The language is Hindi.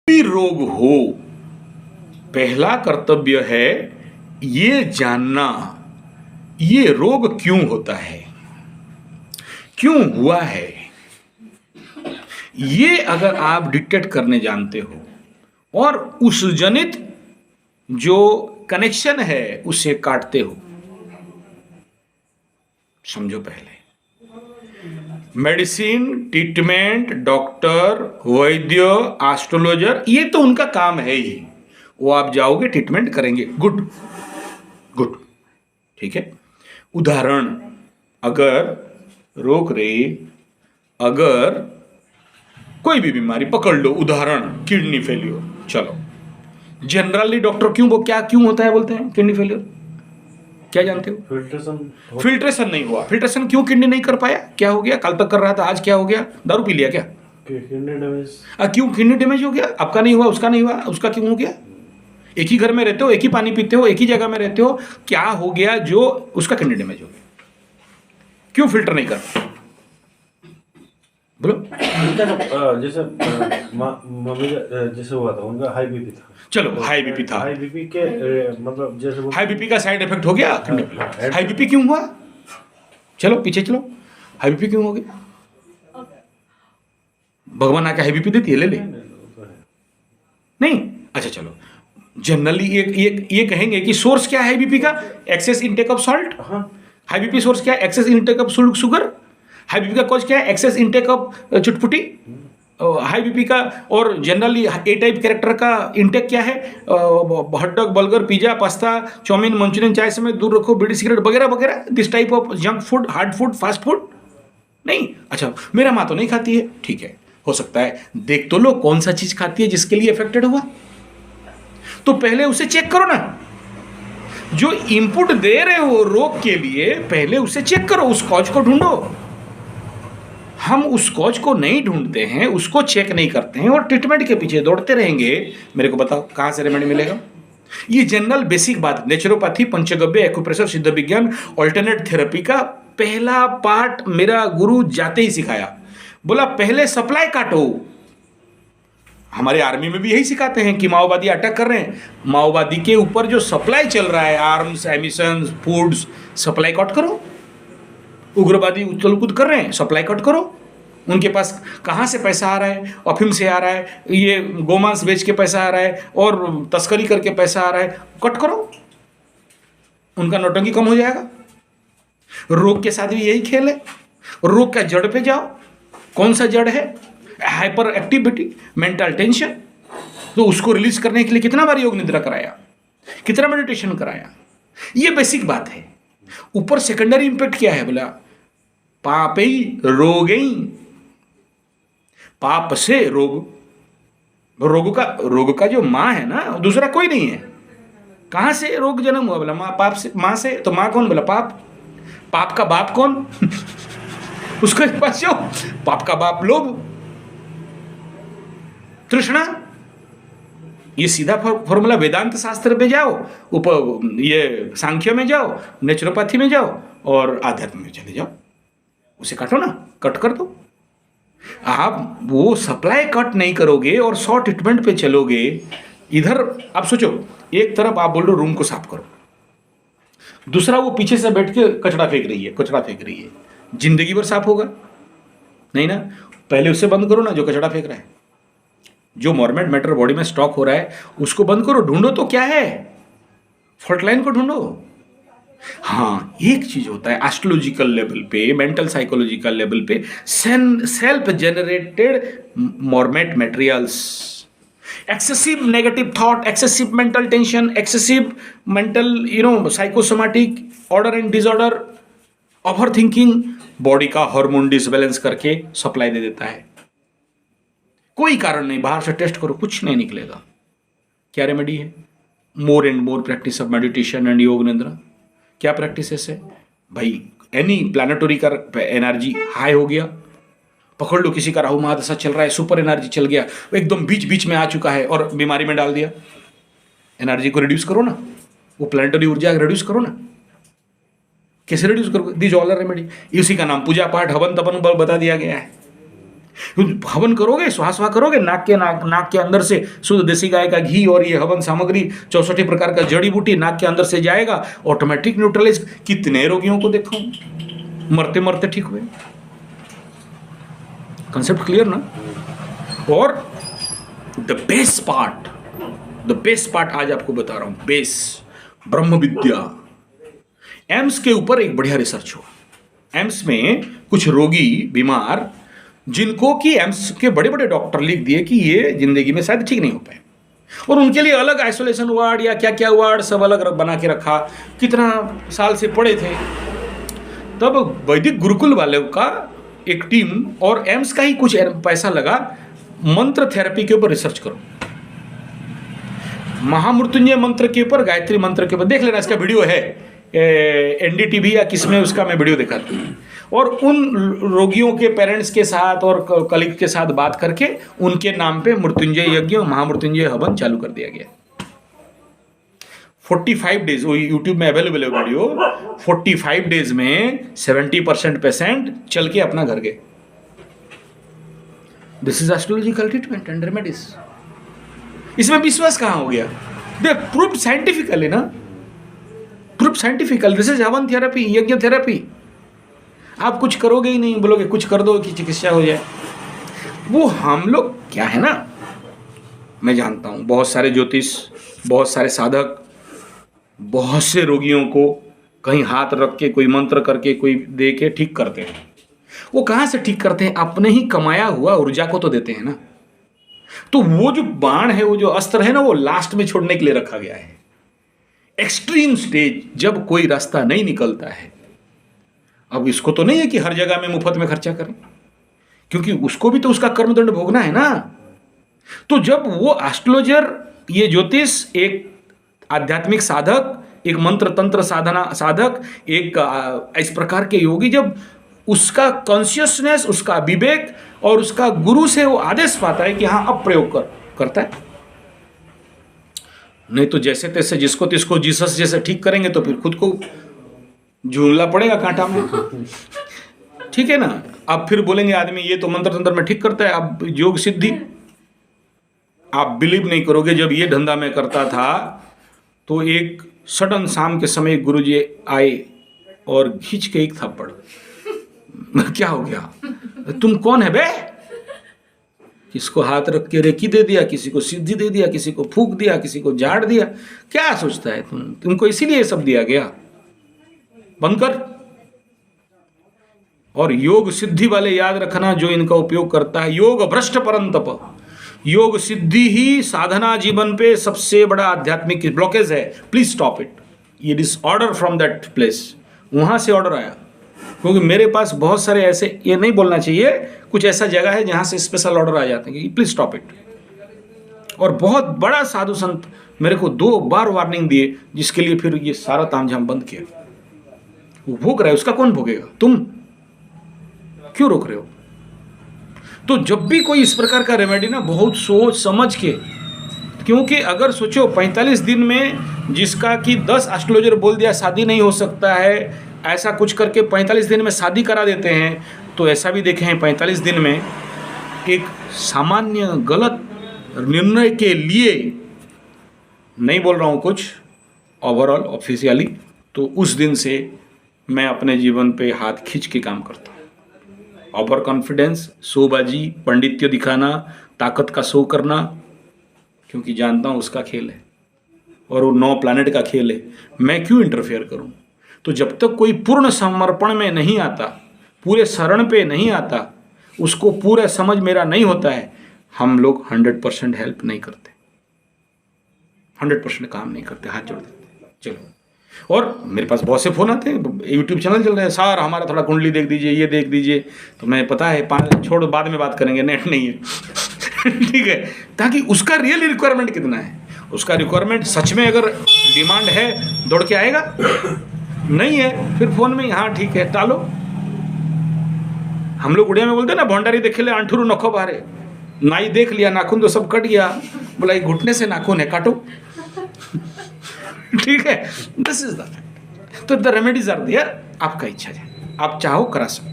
भी रोग हो, पहला कर्तव्य है ये जानना ये रोग क्यों होता है, क्यों हुआ है। ये अगर आप डिटेक्ट करने जानते हो और उस जनित जो कनेक्शन है उसे काटते हो, समझो पहले मेडिसिन, ट्रीटमेंट, डॉक्टर, वैद्य, एस्ट्रोलॉजर, ये तो उनका काम है ही। वो आप जाओगे ट्रीटमेंट करेंगे, गुड गुड, ठीक है। उदाहरण, अगर रोक रही, अगर कोई भी बीमारी पकड़ लो, उदाहरण किडनी फेलियर, चलो जनरली डॉक्टर क्यों होता है बोलते हैं किडनी फेलियर, क्या जानते हो? फिल्ट्रेशन नहीं हुआ। फिल्ट्रेशन क्यों किडनी नहीं कर पाया, क्या हो गया? कल तक कर रहा था, आज क्या हो गया? दारू पी लिया क्या? Kidney damage. क्यों किडनी डैमेज हो गया? आपका नहीं हुआ, उसका नहीं हुआ, उसका क्यों हो गया? एक ही घर में रहते हो, एक ही पानी पीते हो, एक ही जगह में रहते हो, क्या हो गया जो उसका किडनी डैमेज हो गया? क्यों फिल्टर नहीं कर? बोलो। जैसे मम्मी जैसे हुआ था, उनका हाई बीपी था। चलो हाई बीपी था, हाई बीपी के मतलब जैसे हाई बीपी का साइड इफेक्ट हो गया। हाई बीपी क्यों हुआ? चलो पीछे चलो, हाई बीपी क्यों हो गया? भगवान आके हाई बीपी देती है, ले ले नहीं। अच्छा चलो, जनरली ये कहेंगे कि सोर्स क्या है हाई बीपी का? Excess intake of salt. High BP source क्या है? Excess intake of sugar. High BP का कॉज क्या है? एक्सेस इनटेक ऑफ चुटपुटी। हाई बीपी का और जनरली ए टाइप कैरेक्टर का इनटेक क्या है? Hot dog, burger, pizza, pasta, chow mein, Manchurian, चाय समय दूर रखो, बीड़ी, सिगरेट वगैरह वगैरह, this type of junk food, hard food, fast food. नहीं, अच्छा मेरा माँ तो नहीं खाती है, ठीक है, हो सकता है, देख तो लो कौन सा चीज खाती है जिसके लिए अफेक्टेड हुआ, तो पहले उसे चेक करो ना। जो इनपुट दे रहे हो रोग के लिए, पहले उसे चेक करो, उस कॉज को ढूंढो। हम उस कॉज को नहीं ढूंढते हैं, उसको चेक नहीं करते हैं और ट्रीटमेंट के पीछे दौड़ते रहेंगे। मेरे को बताओ कहां से रेमेडी मिलेगा? ये जनरल बेसिक बात, नेचुरोपैथी, पंचगव्य, एक्यूप्रेशर, सिद्ध विज्ञान, ऑल्टरनेट थेरेपी का पहला पार्ट मेरा गुरु जाते ही सिखाया। बोला पहले सप्लाई काटो। हमारे आर्मी में भी यही सिखाते हैं कि माओवादी अटैक कर रहे हैं, माओवादी के ऊपर जो सप्लाई चल रहा है, arms, emission, foods, supply cut करो। उग्रवादी उछल कूद कर रहे हैं, सप्लाई कट करो। उनके पास कहाँ से पैसा आ रहा है? अफीम से आ रहा है, ये गोमांस बेच के पैसा आ रहा है और तस्करी करके पैसा आ रहा है, कट करो, उनका नौटंकी कम हो जाएगा। रोग के साथ भी यही खेल है। रोग का जड़ पे जाओ, कौन सा जड़ है? हाइपर एक्टिविटी, मेंटल टेंशन, तो उसको रिलीज करने के लिए कितना बार योग निद्रा कराया, कितना मेडिटेशन कराया, ये बेसिक बात है। ऊपर सेकेंडरी इंपैक्ट क्या है? बोला पापई रोगई, पाप से रोग, रोग का जो माँ है ना, दूसरा कोई नहीं है। कहां से रोग जन्म हुआ? बोला माँ, पाप से, माँ से। तो माँ कौन? बोला पाप। पाप का बाप कौन? उसके पास जो पाप का बाप लोभ, तृष्णा। ये सीधा फॉर्मूला वेदांत शास्त्र पे जाओ, ये सांख्य में जाओ, नेचुरोपैथी में जाओ और आध्यात्म में चले जाओ, उसे काटो ना, कट कर दो। आप वो सप्लाई कट नहीं करोगे और 100 ट्रीटमेंट पे चलोगे। इधर आप सोचो, एक तरफ आप बोल रहे हो रूम को साफ करो, दूसरा वो पीछे से बैठ के कचरा फेंक रही है, जिंदगी भर साफ होगा नहीं ना? पहले उसे बंद करो ना जो कचरा फेंक रहा है। जो मॉर्मेट मैटर बॉडी में स्टॉक हो रहा है उसको बंद करो, ढूंढो तो क्या है, फॉल्ट लाइन को ढूंढो। हाँ, एक चीज होता है एस्ट्रोलॉजिकल लेवल पे, मेंटल साइकोलॉजिकल लेवल पे, सेल्फ जनरेटेड मॉर्मेट materials, excessive negative thought, excessive mental tension, excessive mental psychosomatic order and disorder, over thinking, body का हार्मोन डिसबैलेंस करके सप्लाई दे देता है। कोई कारण नहीं, बाहर से टेस्ट करो, कुछ नहीं निकलेगा। क्या रेमेडी है? More and more practice of meditation and योग निद्रा। क्या प्रैक्टिस है भाई? एनी प्लानिटरी का एनर्जी हाई हो गया, पकड़ लो किसी का राहु महादशा चल रहा है, सुपर एनर्जी चल गया, वो एकदम बीच में आ चुका है और बीमारी में डाल दिया। एनर्जी को रिड्यूस करो ना, वो प्लानिटरी ऊर्जा रिड्यूस करो ना। कैसे रिड्यूस करोगे? दिस ऑल रेमेडी, इसी का नाम पूजा पाठ, हवन तपन बता दिया गया है। हवन करोगे, स्वाहा करोगे, नाक के अंदर से शुद्ध देसी गाय का घी और ये हवन सामग्री 64 प्रकार का जड़ी बूटी नाक के अंदर से जाएगा, ऑटोमेटिक न्यूट्रलाइज। कितने रोगियों को देखो मरते मरते ठीक हुए। कंसेप्ट क्लियर ना? और द बेस्ट पार्ट आज आपको बता रहा हूं, बेस ब्रह्म विद्या। एम्स के ऊपर एक बढ़िया रिसर्च हुआ। एम्स में कुछ रोगी बीमार, जिनको कि एम्स के बड़े बड़े डॉक्टर लिख दिए कि ये जिंदगी में शायद ठीक नहीं हो पाए, और उनके लिए अलग आइसोलेशन वार्ड या क्या क्या वार्ड सब अलग बना के रखा। कितना साल से पड़े थे। तब वैदिक गुरुकुल वालों का एक टीम और एम्स का ही कुछ पैसा लगा, मंत्र थेरेपी के ऊपर रिसर्च करो, महामृत्युंजय मंत्र के ऊपर, गायत्री मंत्र के ऊपर। देख लेना, इसका वीडियो है NDTV या किसमें, उसका मैं वीडियो दिखाता हूँ। और उन रोगियों के पेरेंट्स के साथ और कलीग के साथ बात करके उनके नाम पे मृत्युंजय यज्ञ, महामृत्युंजय हवन चालू कर दिया गया। 45 डेज, वो यूट्यूब में अवेलेबल है वीडियो। 45 डेज में 70% पेशेंट चल के अपना घर गए। This is astrological treatment and remedies. इसमें विश्वास कहाँ हो गया? दे प्रूव्ड साइंटिफिकली ना, प्रूव्ड साइंटिफिकल। दिस इज हवन थेरेपी, यज्ञ थेरेपी। आप कुछ करोगे ही नहीं, बोलोगे कुछ कर दो कि चिकित्सा हो जाए। वो हम लोग क्या है ना, मैं जानता हूँ बहुत सारे ज्योतिष, बहुत सारे साधक बहुत से रोगियों को कहीं हाथ रख के, कोई मंत्र करके, कोई दे के ठीक करते हैं। वो कहाँ से ठीक करते हैं? अपने ही कमाया हुआ ऊर्जा को तो देते हैं ना। तो वो जो बाण है, वो जो अस्त्र है ना, वो लास्ट में छोड़ने के लिए रखा गया है। एक्सट्रीम स्टेज, जब कोई रास्ता नहीं निकलता है। अब इसको तो नहीं है कि हर जगह में मुफ्त में खर्चा करें, क्योंकि उसको भी तो उसका कर्मदंड भोगना है ना। तो जब वो एस्ट्रोलॉजर, ये ज्योतिष, एक आध्यात्मिक साधक, एक मंत्र तंत्र साधना साधक, एक इस प्रकार के योगी, जब उसका कॉन्शियसनेस, उसका विवेक और उसका गुरु से वो आदेश पाता है कि हाँ अब प्रयोग करता है। नहीं तो जैसे तैसे जिसको तिसको जीसस जैसे ठीक करेंगे तो फिर खुद को झूलना पड़ेगा कांटा में। ठीक है ना? अब फिर बोलेंगे आदमी ये तो मंत्र तंत्र में ठीक करता है, अब योग सिद्धि। आप बिलीव नहीं करोगे, जब ये धंधा मैं करता था तो एक सडन शाम के समय गुरुजी आए और खींच के एक थप्पड़। क्या हो गया? तुम कौन है बे? किसको हाथ रख के रेकी दे दिया, किसी को सिद्धि दे दिया, किसी को फूंक दिया, किसी को झाड़ दिया। क्या सोचता है तुमको इसीलिए ये सब दिया गया? बंद कर। और योग सिद्धि वाले याद रखना, जो इनका उपयोग करता है, योग भ्रष्ट परंतप। योग सिद्धि ही साधना जीवन पे सबसे बड़ा आध्यात्मिक ब्लॉकेज है। Please stop it. ये is order from that place, वहां से ऑर्डर आया। क्योंकि मेरे पास बहुत सारे ऐसे, ये नहीं बोलना चाहिए, कुछ ऐसा जगह है जहां से स्पेशल ऑर्डर आ जाते हैं कि प्लीज स्टॉप इट। और बहुत बड़ा साधु संत मेरे को 2 बार वार्निंग दिए, जिसके लिए फिर ये सारा तामझाम बंद किया। वो भोग रहा है, उसका कौन भोगेगा? तुम क्यों रोक रहे हो? तो जब भी कोई इस प्रकार का रेमेडी ना, बहुत सोच समझ के, क्योंकि अगर सोचो 45 दिन में जिसका कि 10 एस्ट्रोलॉजर बोल दिया शादी नहीं हो सकता है, ऐसा कुछ करके 45 दिन में शादी करा देते हैं। तो ऐसा भी देखे हैं 45 दिन में एक सामान्य गलत निर्णय के लिए, नहीं बोल रहा हूँ कुछ ओवरऑल ऑफिशियली, तो उस दिन से मैं अपने जीवन पे हाथ खींच के काम करता हूँ। ओवर कॉन्फिडेंस, शोबाजी, पंडित्य दिखाना, ताकत का शो करना, क्योंकि जानता हूँ उसका खेल है और वो 9 प्लैनेट का खेल है। मैं क्यों इंटरफेयर करूँ? तो जब तक कोई पूर्ण समर्पण में नहीं आता, पूरे शरण पे नहीं आता, उसको पूरा समझ मेरा नहीं होता है, हम लोग 100% हेल्प नहीं करते, 100% काम नहीं करते, हाथ जोड़ देते। चलो, और मेरे पास बहुत से फ़ोन आते हैं, यूट्यूब चैनल चल रहे हैं, सर हमारा थोड़ा कुंडली देख दीजिए, ये देख दीजिए। तो मैं पता है, छोड़ बाद में बात करेंगे, नेट नहीं है। ठीक है, ताकि उसका रियल रिक्वायरमेंट कितना है, उसका रिक्वायरमेंट सच में अगर डिमांड है दौड़ के आएगा, नहीं है फिर फ़ोन में हाँ ठीक है टालो। हम लोग उड़िया में बोलते हैं ना, भंडारी देखे ले आंठुरु नखो बारे। नाई देख लिया, नाखून तो सब कट गया, बोला ये घुटने से नाखून है, काटो। ठीक है, दिस इज द फैक्ट। तो द रेमेडीज आर देयर, आपका इच्छा है, आप चाहो करा सकते।